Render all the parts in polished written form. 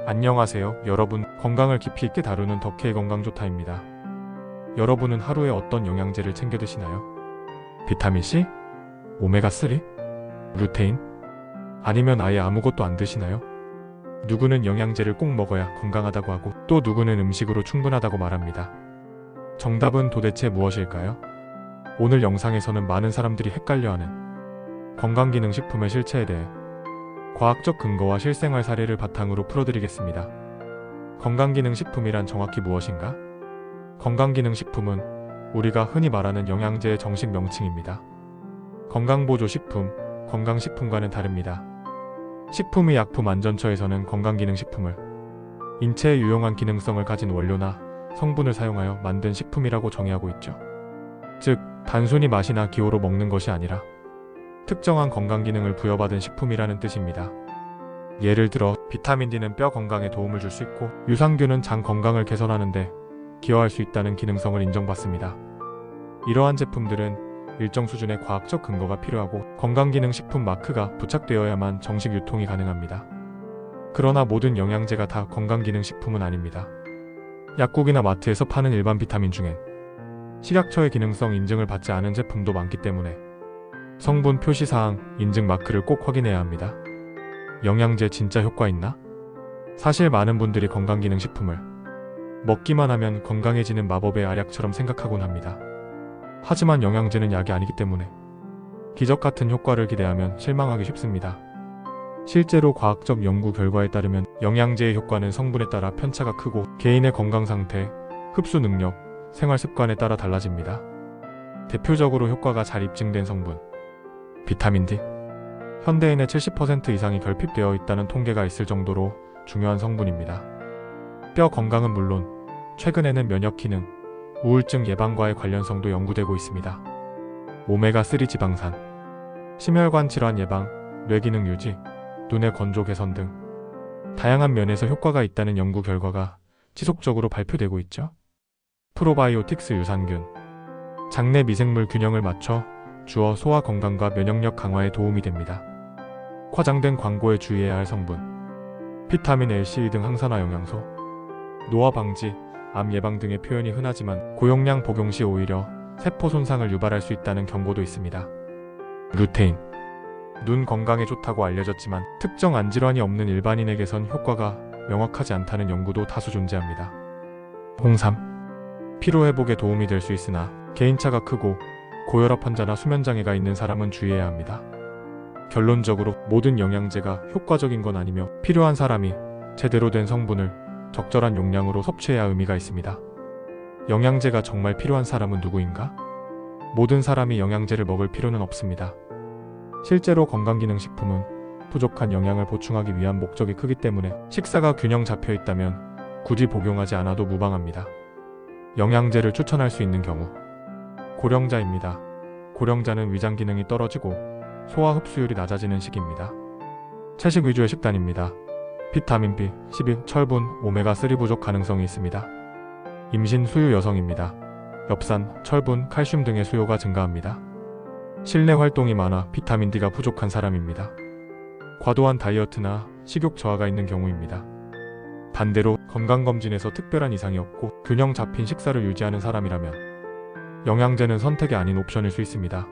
안녕하세요, 여러분. 건강을 깊이 있게 다루는 덕혜의 건강조타입니다. 여러분은 하루에 어떤 영양제를 챙겨 드시나요? 비타민C? 오메가3? 루테인? 아니면 아예 아무것도 안 드시나요? 누구는 영양제를 꼭 먹어야 건강하다고 하고, 또 누구는 음식으로 충분하다고 말합니다. 정답은 도대체 무엇일까요? 오늘 영상에서는 많은 사람들이 헷갈려하는 건강기능식품의 실체에 대해 과학적 근거와 실생활 사례를 바탕으로 풀어드리겠습니다. 건강기능식품이란 정확히 무엇인가? 건강기능식품은 우리가 흔히 말하는 영양제의 정식 명칭입니다. 건강보조식품, 건강식품과는 다릅니다. 식품의약품안전처에서는 건강기능식품을 인체에 유용한 기능성을 가진 원료나 성분을 사용하여 만든 식품이라고 정의하고 있죠. 즉, 단순히 맛이나 기호로 먹는 것이 아니라 특정한 건강기능을 부여받은 식품이라는 뜻입니다. 예를 들어 비타민 D는 뼈 건강에 도움을 줄 수 있고, 유산균은 장 건강을 개선하는 데 기여할 수 있다는 기능성을 인정받습니다. 이러한 제품들은 일정 수준의 과학적 근거가 필요하고 건강기능식품 마크가 부착되어야만 정식 유통이 가능합니다. 그러나 모든 영양제가 다 건강기능식품은 아닙니다. 약국이나 마트에서 파는 일반 비타민 중엔 식약처의 기능성 인증을 받지 않은 제품도 많기 때문에 성분 표시사항, 인증 마크를 꼭 확인해야 합니다. 영양제 진짜 효과 있나? 사실 많은 분들이 건강기능식품을 먹기만 하면 건강해지는 마법의 알약처럼 생각하곤 합니다. 하지만 영양제는 약이 아니기 때문에 기적 같은 효과를 기대하면 실망하기 쉽습니다. 실제로 과학적 연구 결과에 따르면 영양제의 효과는 성분에 따라 편차가 크고 개인의 건강 상태, 흡수 능력, 생활 습관에 따라 달라집니다. 대표적으로 효과가 잘 입증된 성분 비타민 D. 현대인의 70% 이상이 결핍되어 있다는 통계가 있을 정도로 중요한 성분입니다. 뼈 건강은 물론 최근에는 면역 기능, 우울증 예방과의 관련성도 연구되고 있습니다. 오메가3 지방산, 심혈관 질환 예방, 뇌기능 유지, 눈의 건조 개선 등 다양한 면에서 효과가 있다는 연구 결과가 지속적으로 발표되고 있죠. 프로바이오틱스 유산균, 장내 미생물 균형을 맞춰 주어 소화 건강과 면역력 강화에 도움이 됩니다. 과장된 광고에 주의해야 할 성분 비타민 A, C 등 항산화 영양소, 노화 방지, 암 예방 등의 표현이 흔하지만 고용량 복용 시 오히려 세포 손상을 유발할 수 있다는 경고도 있습니다. 루테인, 눈 건강에 좋다고 알려졌지만 특정 안질환이 없는 일반인에게선 효과가 명확하지 않다는 연구도 다수 존재합니다. 홍삼, 피로회복에 도움이 될 수 있으나 개인차가 크고 고혈압 환자나 수면장애가 있는 사람은 주의해야 합니다. 결론적으로 모든 영양제가 효과적인 건 아니며 필요한 사람이 제대로 된 성분을 적절한 용량으로 섭취해야 의미가 있습니다. 영양제가 정말 필요한 사람은 누구인가? 모든 사람이 영양제를 먹을 필요는 없습니다. 실제로 건강기능식품은 부족한 영양을 보충하기 위한 목적이 크기 때문에 식사가 균형 잡혀 있다면 굳이 복용하지 않아도 무방합니다. 영양제를 추천할 수 있는 경우 고령자입니다. 고령자는 위장 기능이 떨어지고 소화 흡수율이 낮아지는 시기입니다. 채식 위주의 식단입니다. 비타민 B, 12, 철분, 오메가3 부족 가능성이 있습니다. 임신 수유 여성입니다. 엽산, 철분, 칼슘 등의 수요가 증가합니다. 실내 활동이 많아 비타민 D가 부족한 사람입니다. 과도한 다이어트나 식욕 저하가 있는 경우입니다. 반대로 건강검진에서 특별한 이상이 없고 균형 잡힌 식사를 유지하는 사람이라면 영양제는 선택이 아닌 옵션일 수 있습니다.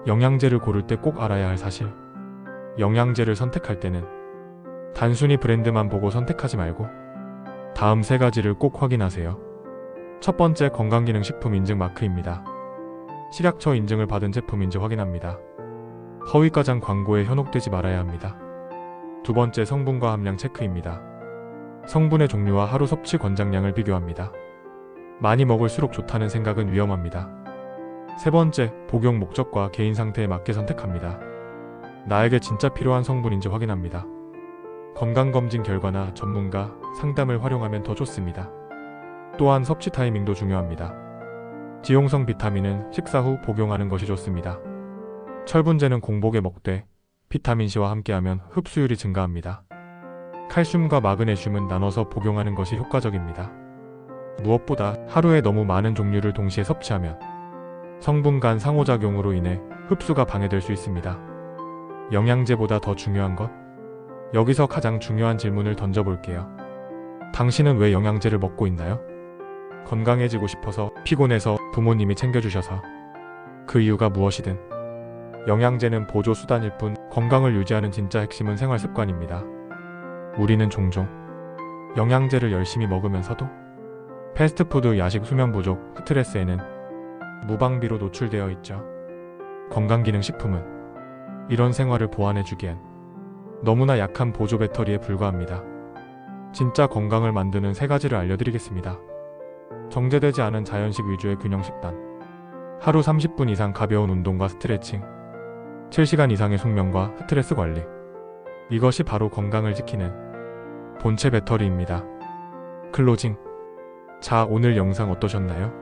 영양제를 고를 때 꼭 알아야 할 사실. 영양제를 선택할 때는 단순히 브랜드만 보고 선택하지 말고 다음 3가지를 꼭 확인하세요. 첫 번째, 건강기능식품 인증 마크입니다. 식약처 인증을 받은 제품인지 확인합니다. 허위과장 광고에 현혹되지 말아야 합니다. 두 번째, 성분과 함량 체크입니다. 성분의 종류와 하루 섭취 권장량을 비교합니다. 많이 먹을수록 좋다는 생각은 위험합니다. 세 번째, 복용 목적과 개인 상태에 맞게 선택합니다. 나에게 진짜 필요한 성분인지 확인합니다. 건강검진 결과나 전문가 상담을 활용하면 더 좋습니다. 또한 섭취 타이밍도 중요합니다. 지용성 비타민은 식사 후 복용하는 것이 좋습니다. 철분제는 공복에 먹되 비타민C와 함께하면 흡수율이 증가합니다. 칼슘과 마그네슘은 나눠서 복용하는 것이 효과적입니다. 무엇보다 하루에 너무 많은 종류를 동시에 섭취하면 성분 간 상호작용으로 인해 흡수가 방해될 수 있습니다. 영양제보다 더 중요한 것? 여기서 가장 중요한 질문을 던져볼게요. 당신은 왜 영양제를 먹고 있나요? 건강해지고 싶어서, 피곤해서, 부모님이 챙겨주셔서. 그 이유가 무엇이든. 영양제는 보조 수단일 뿐 건강을 유지하는 진짜 핵심은 생활 습관입니다. 우리는 종종 영양제를 열심히 먹으면서도 패스트푸드, 야식, 수면 부족, 스트레스에는 무방비로 노출되어 있죠. 건강기능식품은 이런 생활을 보완해주기엔 너무나 약한 보조 배터리에 불과합니다. 진짜 건강을 만드는 3가지를 알려드리겠습니다. 정제되지 않은 자연식 위주의 균형식단, 하루 30분 이상 가벼운 운동과 스트레칭, 7시간 이상의 숙면과 스트레스 관리. 이것이 바로 건강을 지키는 본체 배터리입니다. 클로징. 자, 오늘 영상 어떠셨나요?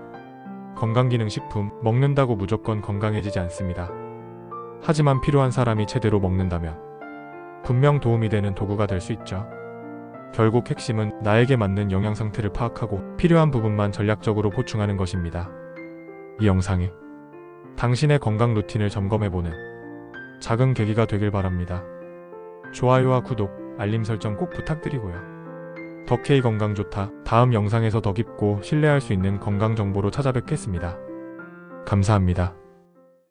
건강기능식품 먹는다고 무조건 건강해지지 않습니다. 하지만 필요한 사람이 제대로 먹는다면 분명 도움이 되는 도구가 될 수 있죠. 결국 핵심은 나에게 맞는 영양 상태를 파악하고 필요한 부분만 전략적으로 보충하는 것입니다. 이 영상이 당신의 건강 루틴을 점검해보는 작은 계기가 되길 바랍니다. 좋아요와 구독, 알림 설정 꼭 부탁드리고요. 더케이 건강좋다. 다음 영상에서 더 깊고 신뢰할 수 있는 건강 정보로 찾아뵙겠습니다. 감사합니다.